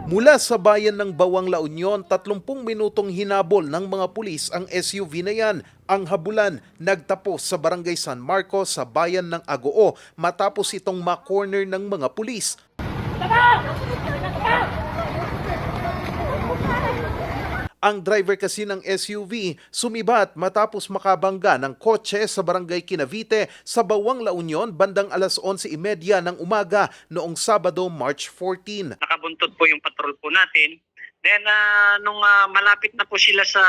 Mula sa bayan ng Bawang La Union, 30 minutong hinabol ng mga pulis ang SUV na yan. Ang habulan nagtapos sa Barangay San Marcos sa bayan ng Agoo matapos itong ma-corner ng mga pulis. Ang driver kasi ng SUV sumibat matapos makabangga ng kotse sa Barangay Kinavite sa Bawang La Union bandang alas 11:30 ng umaga noong Sabado, March 14. Nakabuntot po yung patrol po natin. Then nung malapit na po sila sa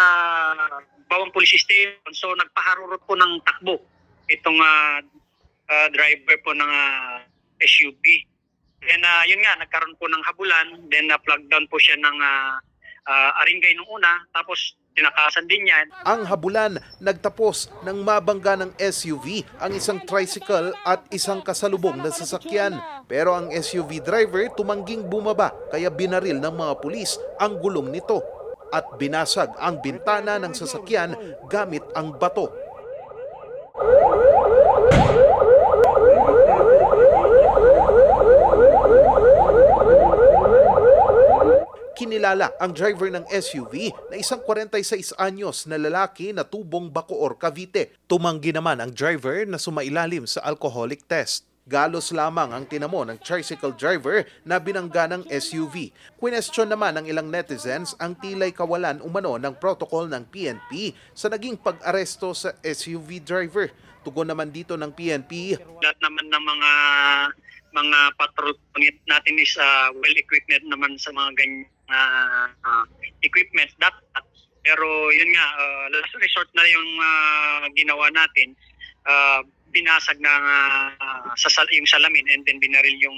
Bawang Police Station, so nagpaharurot po ng takbo itong driver po ng SUV. Then yun nga, nagkaroon po ng habulan, then na-plug down po siya ng aringgay nung una, tapos tinakasan din yan. Ang habulan nagtapos nang mabangga ng SUV ang isang tricycle at isang kasalubong na sasakyan. Pero ang SUV driver tumangging bumaba kaya binaril ng mga pulis ang gulong nito at binasag ang bintana ng sasakyan gamit ang bato. Kinilala ang driver ng SUV na isang 46 anyos na lalaki na tubong Bacoor, Cavite. Tumanggi naman ang driver na sumailalim sa alcoholic test. Galos lamang ang tinamo ng tricycle driver na binangga ng SUV. Question naman ng ilang netizens ang tilay kawalan umano ng protocol ng PNP sa naging pag-aresto sa SUV driver. Tugon naman dito ng PNP. Lahat naman ng mga patrol natin is well-equipped naman sa mga ganyan equipment dapat. Pero yun nga, last resort na yung ginawa natin. Binasag na yung salamin and then binaril yung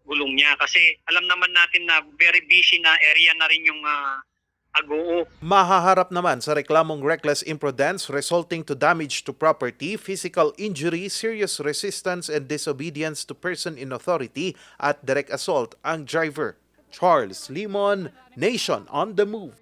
gulong niya. Kasi alam naman natin na very busy na area na rin yung Agoo. Mahaharap naman sa reklamong reckless imprudence resulting to damage to property, physical injury, serious resistance and disobedience to person in authority at direct assault ang driver. Charles Limon, Nation on the Move.